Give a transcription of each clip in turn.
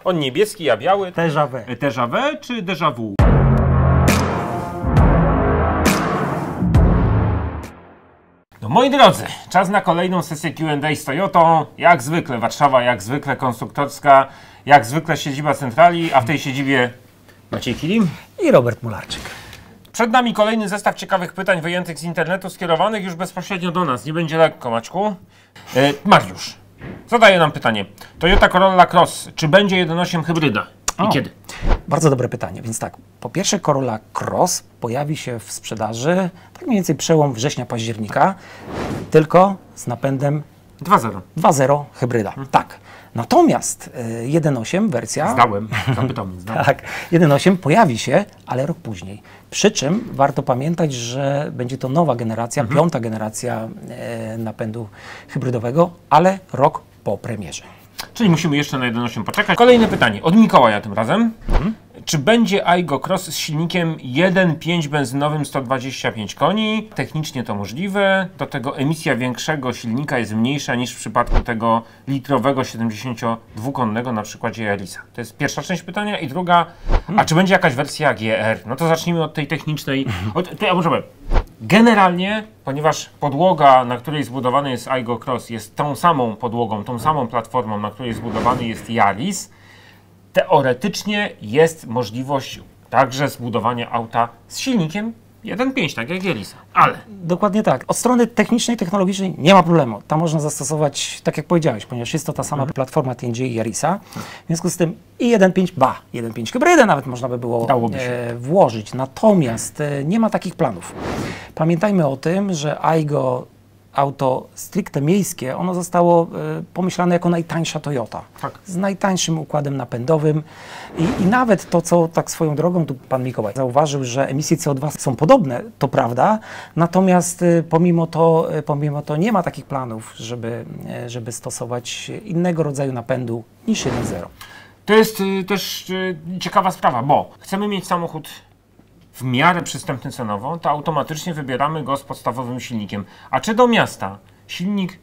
On niebieski, a biały. Déjà vu. Déjà vu czy déjà vu? No moi drodzy, czas na kolejną sesję Q&A z Toyotą. Jak zwykle Warszawa, jak zwykle konstruktorska, jak zwykle siedziba centrali, a w tej siedzibie Maciej Kilim I Robert Mularczyk. Przed nami kolejny zestaw ciekawych pytań wyjętych z internetu, skierowanych już bezpośrednio do nas. Nie będzie lekko, Maćku. Mariusz zadaje nam pytanie. Toyota Corolla Cross, czy będzie 1.8 hybryda? I kiedy? Bardzo dobre pytanie. Więc tak, po pierwsze Corolla Cross pojawi się w sprzedaży tak mniej więcej przełom września-października, tylko z napędem 2.0. 2.0 hybryda. Tak. Natomiast 1.8 wersja... Zapytał mnie, zdałem. Tak, 1.8 pojawi się, ale rok później. Przy czym warto pamiętać, że będzie to nowa generacja, piąta generacja napędu hybrydowego, ale rok po premierze. Czyli musimy jeszcze na 1.8 poczekać. Kolejne pytanie, od Mikołaja tym razem. Czy będzie Aygo Cross z silnikiem 1.5 benzynowym 125 koni? Technicznie to możliwe. Do tego emisja większego silnika jest mniejsza niż w przypadku tego litrowego 72-konnego na przykładzie Yarisa. To jest pierwsza część pytania. I druga, a czy będzie jakaś wersja GR? No to zacznijmy od tej technicznej. Generalnie, ponieważ podłoga, na której zbudowany jest Aygo Cross, jest tą samą podłogą, tą samą platformą, na której zbudowany jest Yaris, teoretycznie jest możliwość także zbudowania auta z silnikiem 1.5, tak jak Yarisa. Ale Dokładnie tak. Od strony technicznej, technologicznej nie ma problemu. Tam można zastosować, tak jak powiedziałeś, ponieważ jest to ta sama platforma TNGA i Yarisa. W związku z tym i 1.5 hybrydę nawet można by było włożyć. Natomiast nie ma takich planów. Pamiętajmy o tym, że Aygo auto stricte miejskie, ono zostało pomyślane jako najtańsza Toyota. Tak. Z najtańszym układem napędowym i nawet to, co tak swoją drogą, tu pan Mikołaj zauważył, że emisje CO2 są podobne, to prawda, natomiast pomimo to nie ma takich planów, żeby stosować innego rodzaju napędu niż 1.0. to jest też ciekawa sprawa, bo chcemy mieć samochód w miarę przystępny cenowo, to automatycznie wybieramy go z podstawowym silnikiem. A czy do miasta silnik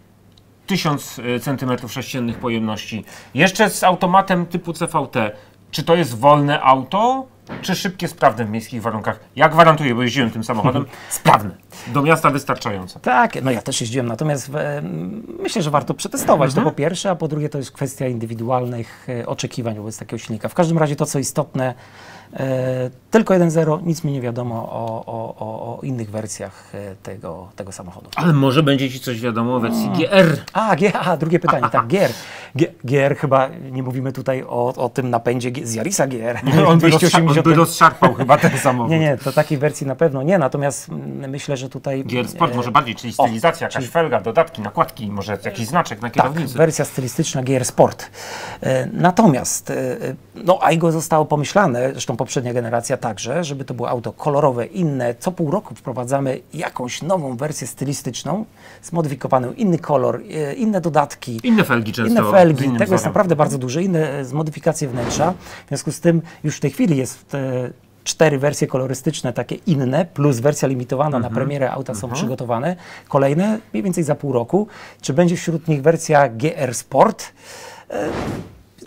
1000 cm3 pojemności, jeszcze z automatem typu CVT, czy to jest wolne auto, czy szybkie, sprawne w miejskich warunkach? Ja gwarantuję, bo jeździłem tym samochodem, sprawne. Do miasta wystarczająco. Tak, no ja też jeździłem, natomiast myślę, że warto przetestować to po pierwsze, a po drugie to jest kwestia indywidualnych oczekiwań wobec takiego silnika. W każdym razie to, co istotne, tylko 1.0, nic mi nie wiadomo o innych wersjach tego samochodu. Ale może będzie Ci coś wiadomo o wersji GR. Drugie pytanie, tak, GR chyba, nie mówimy tutaj o tym napędzie z Yarisa GR. On by rozszarpał chyba ten samochód. Nie, to takiej wersji na pewno nie, natomiast myślę, że tutaj... GR Sport może bardziej, czyli stylizacja, jakaś felga, dodatki, nakładki, może jakiś znaczek na kierownicy. Tak, wersja stylistyczna GR Sport. Natomiast Aygo zostało pomyślane, zresztą poprzednia generacja także, żeby to było auto kolorowe, inne. Co pół roku wprowadzamy jakąś nową wersję stylistyczną, zmodyfikowaną, inny kolor, inne dodatki. Inne felgi często. Inne felgi, tego jest naprawdę bardzo dużo, inne modyfikacje wnętrza. W związku z tym już w tej chwili jest 4 wersje kolorystyczne, takie inne, plus wersja limitowana na premierę auta są przygotowane. Kolejne mniej więcej za pół roku. Czy będzie wśród nich wersja GR Sport?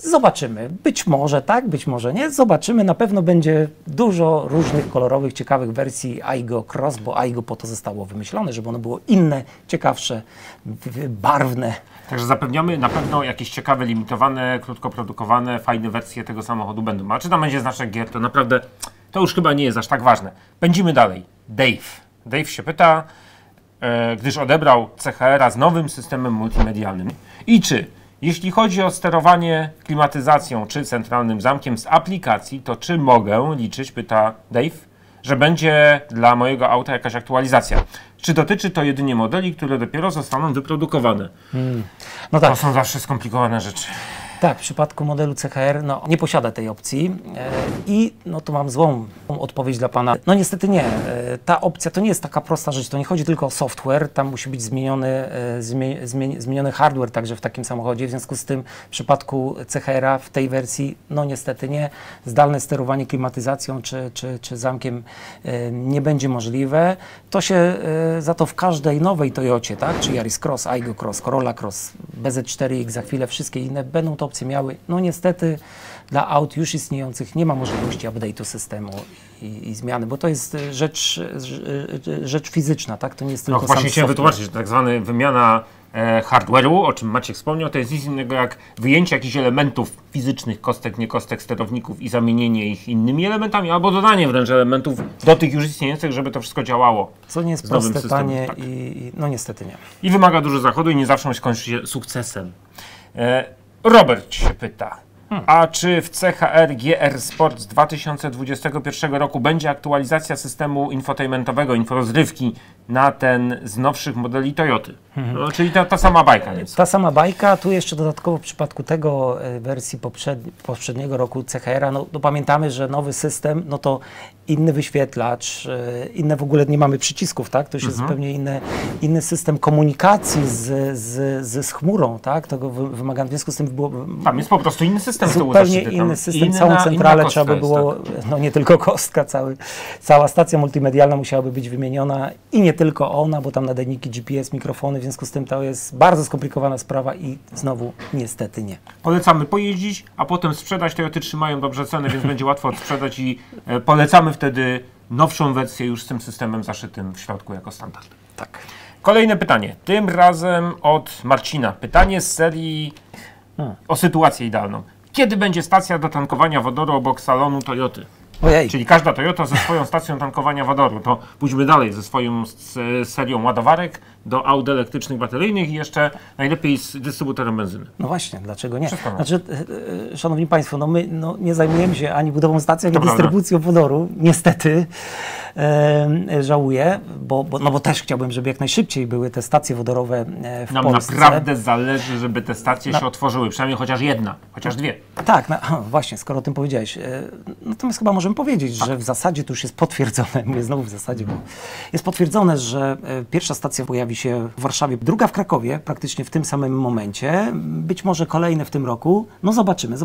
Zobaczymy. Być może tak, być może nie. Zobaczymy. Na pewno będzie dużo różnych kolorowych, ciekawych wersji Aygo Cross, bo Aygo po to zostało wymyślone, żeby ono było inne, ciekawsze, barwne. Także zapewniamy, na pewno jakieś ciekawe, limitowane, krótko produkowane, fajne wersje tego samochodu będą. A czy tam będzie znaczek GR, to naprawdę, to już chyba nie jest aż tak ważne. Pędzimy dalej. Dave się pyta, gdyż odebrał CHR-a z nowym systemem multimedialnym. I czy, jeśli chodzi o sterowanie klimatyzacją czy centralnym zamkiem z aplikacji, to czy mogę liczyć, pyta Dave, że będzie dla mojego auta jakaś aktualizacja? Czy dotyczy to jedynie modeli, które dopiero zostaną wyprodukowane? No tak. To są zawsze skomplikowane rzeczy. Tak, w przypadku modelu CHR nie posiada tej opcji i tu mam złą odpowiedź dla pana. No niestety nie. Ta opcja to nie jest taka prosta rzecz, to nie chodzi tylko o software, tam musi być zmieniony hardware także w takim samochodzie, w związku z tym w przypadku CHR-a w tej wersji niestety nie. Zdalne sterowanie klimatyzacją czy zamkiem nie będzie możliwe. To się za to w każdej nowej Toyocie, tak, czy Yaris Cross, Aygo Cross, Corolla Cross, BZ4X, za chwilę wszystkie inne będą to opcje miały. No niestety dla aut już istniejących nie ma możliwości update'u systemu i zmiany, bo to jest rzecz fizyczna, tak? To nie jest tylko sam właśnie chciałem software. wytłumaczyć, że tak zwana wymiana hardware'u, o czym Maciek wspomniał, to jest nic innego jak wyjęcie jakichś elementów fizycznych, kostek, niekostek, sterowników i zamienienie ich innymi elementami, albo dodanie wręcz elementów do tych już istniejących, żeby to wszystko działało. Co nie jest z nowym proste, systemem, tanie tak. i no niestety nie. I wymaga dużo zachodu i nie zawsze skończy się sukcesem. Robert się pyta, a czy w CHR GR Sport z 2021 roku będzie aktualizacja systemu infotainmentowego, inforozrywki na ten z nowszych modeli Toyoty? No, czyli ta sama bajka. Więc. Ta sama bajka, tu jeszcze dodatkowo w przypadku tego wersji poprzedniego roku CHR-a, no pamiętamy, że nowy system, no to inny wyświetlacz, inne w ogóle nie mamy przycisków, tak? To już jest zupełnie inny system komunikacji z chmurą, tak? Tego wymagane, w związku z tym było... Tam jest po prostu inny system. Zupełnie inny system, całą centralę trzeba by było, no nie tylko kostka, cała stacja multimedialna musiałaby być wymieniona i nie tylko ona, bo tam nadajniki GPS, mikrofony, w związku z tym to jest bardzo skomplikowana sprawa i znowu niestety nie. Polecamy pojeździć, a potem sprzedać. Toyoty trzymają dobrze cenę, więc będzie łatwo odsprzedać i polecamy wtedy nowszą wersję już z tym systemem zaszytym w środku jako standard. Tak. Kolejne pytanie, tym razem od Marcina. Pytanie z serii o sytuację idealną. Kiedy będzie stacja do tankowania wodoru obok salonu Toyoty? Ojej. Czyli każda Toyota ze swoją stacją tankowania wodoru. To pójdźmy dalej ze swoją serią ładowarek do aut elektrycznych, bateryjnych i jeszcze najlepiej z dystrybutorem benzyny. No właśnie, dlaczego nie? Wszystko Znaczy, szanowni Państwo, no my nie zajmujemy się ani budową stacji, ani To prawda. dystrybucją wodoru. Niestety żałuję, bo też chciałbym, żeby jak najszybciej były te stacje wodorowe w Nam Polsce. naprawdę zależy, żeby te stacje się otworzyły. Przynajmniej chociaż jedna, chociaż dwie. Tak, właśnie, skoro o tym powiedziałeś. Natomiast chyba możemy powiedzieć, że w zasadzie to już jest potwierdzone, mówię znowu w zasadzie, bo jest potwierdzone, że pierwsza stacja pojawi się w Warszawie, druga w Krakowie, praktycznie w tym samym momencie, być może kolejne w tym roku. No zobaczymy.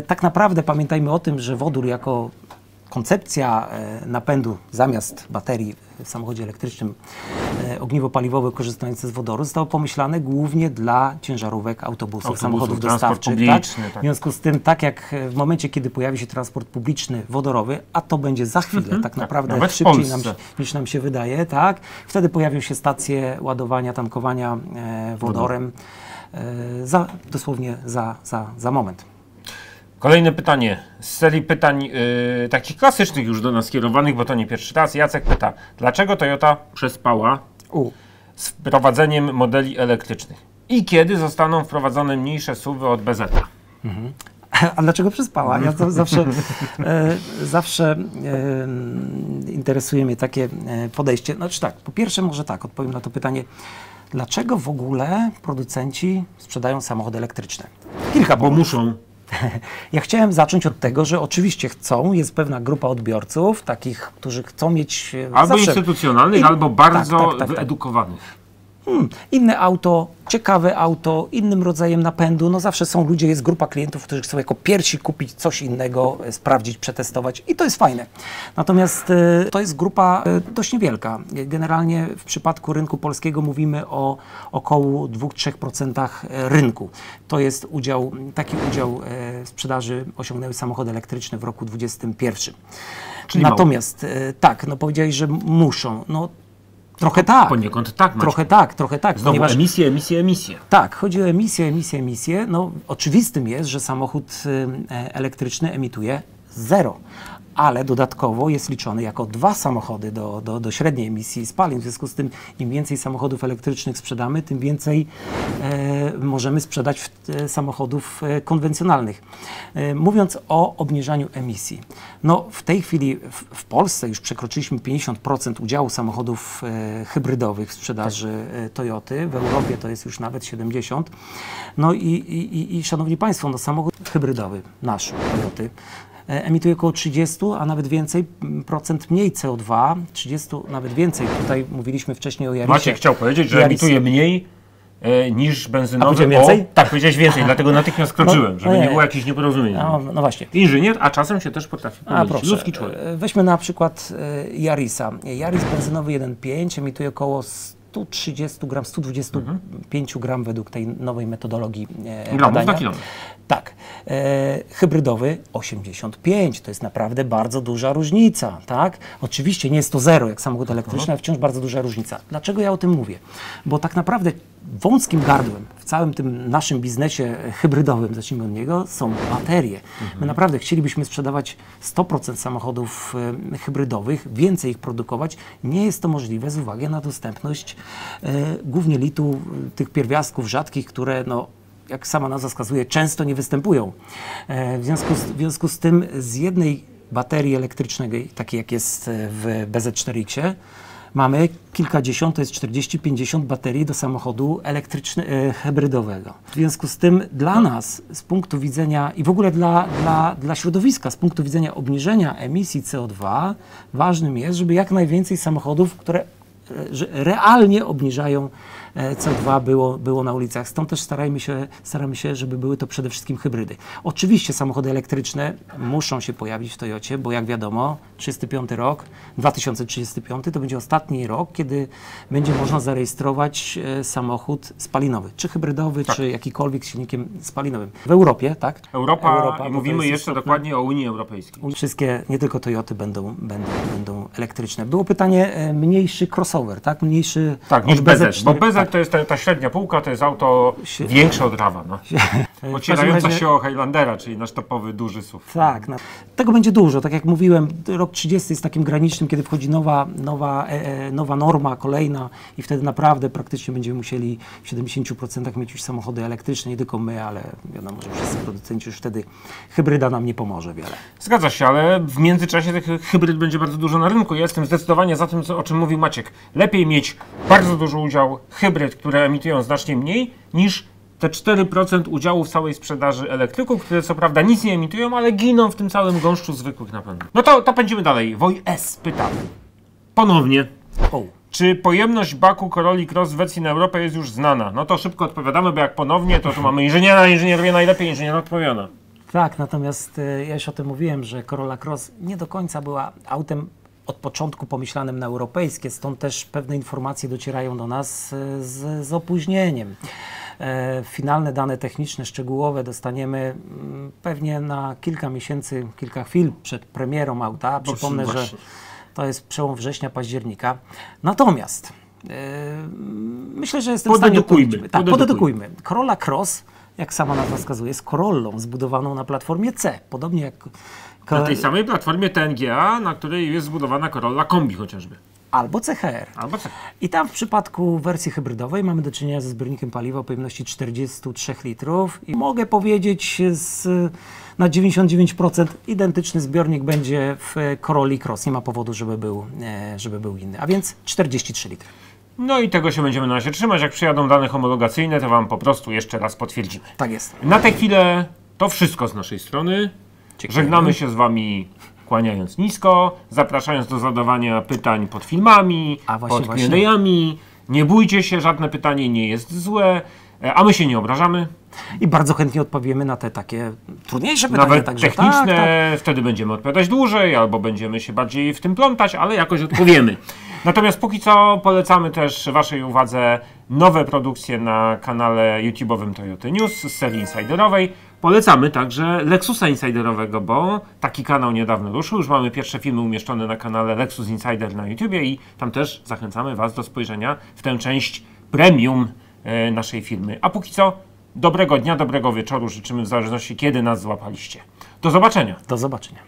Tak naprawdę pamiętajmy o tym, że wodór jako koncepcja napędu zamiast baterii w samochodzie elektrycznym, ogniwo paliwowe korzystające z wodoru zostało pomyślane głównie dla ciężarówek, autobusów, samochodów transport dostawczych. publiczny, Tak? tak. W związku z tym, tak jak w momencie, kiedy pojawi się transport publiczny wodorowy, a to będzie za chwilę, tak naprawdę nawet w szybciej Polsce. niż nam się wydaje, tak? Wtedy pojawią się stacje ładowania, tankowania wodorem dosłownie za moment. Kolejne pytanie z serii pytań takich klasycznych już do nas skierowanych, bo to nie pierwszy raz. Jacek pyta, dlaczego Toyota przespała z wprowadzeniem modeli elektrycznych i kiedy zostaną wprowadzone mniejsze SUV-y od BZ? A dlaczego przespała? Ja to zawsze interesuje mnie takie podejście. Znaczy tak, po pierwsze może tak, odpowiem na to pytanie. Dlaczego w ogóle producenci sprzedają samochody elektryczne? Kilka Bo muszą. Ja chciałem zacząć od tego, że oczywiście jest pewna grupa odbiorców, takich, którzy chcą mieć Albo zawsze instytucjonalnych, albo bardzo tak. wyedukowanych. Inne auto, ciekawe auto, innym rodzajem napędu. No zawsze są ludzie, jest grupa klientów, którzy chcą jako pierwsi kupić coś innego, sprawdzić, przetestować i to jest fajne. Natomiast to jest grupa dość niewielka. Generalnie w przypadku rynku polskiego mówimy o około 2-3% rynku. To jest taki udział sprzedaży osiągnęły samochody elektryczne w roku 2021. Czyli Natomiast tak, no powiedziałeś, że muszą. No, trochę tak. Poniekąd tak, Trochę tak. Znowu ponieważ, emisje. tak, chodzi o emisję. No, oczywistym jest, że samochód elektryczny emituje zero, ale dodatkowo jest liczony jako 2 samochody do średniej emisji spalin. W związku z tym im więcej samochodów elektrycznych sprzedamy, tym więcej możemy sprzedać samochodów konwencjonalnych. Mówiąc o obniżaniu emisji. No, w tej chwili w Polsce już przekroczyliśmy 50% udziału samochodów hybrydowych w sprzedaży Toyoty. W Europie to jest już nawet 70%. No i szanowni Państwo, no, samochód hybrydowy nasz Toyoty emituje około 30, a nawet więcej procent mniej CO2, 30 nawet więcej. Tutaj mówiliśmy wcześniej o Yarisie. Maciek chciał powiedzieć, że emituje mniej niż benzynowy. Więcej? Tak, powiedziałeś więcej, dlatego natychmiast skroczyłem, żeby nie było jakichś nieporozumień. No właśnie. Inżynier, a czasem się też potrafi pomylić. Ludzki człowiek. Weźmy na przykład Yarisa. Yaris benzynowy 1.5 emituje około 130 gram, 125 gram według tej nowej metodologii Gramów badania. na kilometr. Tak. Hybrydowy 85, to jest naprawdę bardzo duża różnica, tak? Oczywiście nie jest to zero jak samochód elektryczny, ale wciąż bardzo duża różnica. Dlaczego ja o tym mówię? Bo tak naprawdę wąskim gardłem w całym tym naszym biznesie hybrydowym, zacznijmy od niego, są baterie. My naprawdę chcielibyśmy sprzedawać 100% samochodów hybrydowych, więcej ich produkować. Nie jest to możliwe z uwagi na dostępność głównie litu, tych pierwiastków rzadkich, które no, jak sama nazwa wskazuje, często nie występują. W związku z tym z jednej baterii elektrycznej, takiej jak jest w BZ4X, mamy kilkadziesiąt, to jest 40-50 baterii do samochodu hybrydowego. W związku z tym dla nas, z punktu widzenia i w ogóle dla środowiska, z punktu widzenia obniżenia emisji CO2, ważnym jest, żeby jak najwięcej samochodów, które realnie obniżają CO2 było na ulicach. Stąd też staramy się, żeby były to przede wszystkim hybrydy. Oczywiście samochody elektryczne muszą się pojawić w Toyocie, bo jak wiadomo, 2035 to będzie ostatni rok, kiedy będzie można zarejestrować samochód spalinowy, czy hybrydowy, czy jakikolwiek z silnikiem spalinowym. W Europie, tak? Europa i mówimy jeszcze dokładnie o Unii Europejskiej. Wszystkie, nie tylko Toyoty będą elektryczne. Było pytanie, mniejszy crossover, tak? Mniejszy niż od BZ, bo BZ to jest ta średnia półka, to jest auto większe od Rawa, no. Ocierająca się o Highlandera, czyli nasz topowy duży SUV. Tak, no. Tego będzie dużo, tak jak mówiłem, rok 30 jest takim granicznym, kiedy wchodzi nowa norma, kolejna i wtedy naprawdę praktycznie będziemy musieli w 70% mieć już samochody elektryczne, nie tylko my, ale wiadomo, że wszyscy producenci już wtedy hybryda nam nie pomoże wiele. Zgadza się, ale w międzyczasie tych hybryd będzie bardzo dużo na rynku. Ja jestem zdecydowanie za tym, o czym mówił Maciek. Lepiej mieć bardzo duży udział hybryd, które emitują znacznie mniej, niż te 4% udziału w całej sprzedaży elektryków, które co prawda nic nie emitują, ale giną w tym całym gąszczu zwykłych napędów. No to pędzimy dalej. Woj S pyta ponownie. Czy pojemność baku Corolli Cross w wersji na Europę jest już znana? No to szybko odpowiadamy, bo jak ponownie, to tu mamy inżynier wie najlepiej, inżynier odpowiada. Tak, natomiast ja już o tym mówiłem, że Corolla Cross nie do końca była autem od początku pomyślanym na europejskie, stąd też pewne informacje docierają do nas z opóźnieniem. Finalne dane techniczne, szczegółowe dostaniemy pewnie na kilka miesięcy, kilka chwil przed premierą auta. Przypomnę, że to jest przełom września, października. Natomiast myślę, że jestem w stanie odpowiedzieć. Tak, podedukujmy. Corolla Cross, jak sama nazwa wskazuje, jest Corollą zbudowaną na platformie C. Podobnie jak na tej samej platformie TNGA, na której jest zbudowana Corolla Kombi chociażby. Albo CHR. I tam w przypadku wersji hybrydowej mamy do czynienia ze zbiornikiem paliwa o pojemności 43 litrów i mogę powiedzieć na 99% identyczny zbiornik będzie w Corolli Cross. Nie ma powodu, żeby był inny, a więc 43 litry. No i tego się będziemy na razie trzymać. Jak przyjadą dane homologacyjne, to Wam po prostu jeszcze raz potwierdzimy. Tak jest. Na tę chwilę to wszystko z naszej strony. Żegnamy się z Wami, kłaniając nisko, zapraszając do zadawania pytań pod filmami, pod Q&A-ami. Nie bójcie się, żadne pytanie nie jest złe, a my się nie obrażamy. I bardzo chętnie odpowiemy na te takie trudniejsze pytania. Nawet także techniczne, wtedy będziemy odpowiadać dłużej, albo będziemy się bardziej w tym plątać, ale jakoś odpowiemy. Natomiast póki co polecamy też Waszej uwadze nowe produkcje na kanale YouTube'owym Toyota News z serii insiderowej. Polecamy także Lexusa Insiderowego, bo taki kanał niedawno ruszył. Już mamy pierwsze filmy umieszczone na kanale Lexus Insider na YouTubie i tam też zachęcamy Was do spojrzenia w tę część premium naszej firmy. A póki co dobrego dnia, dobrego wieczoru życzymy w zależności kiedy nas złapaliście. Do zobaczenia. Do zobaczenia.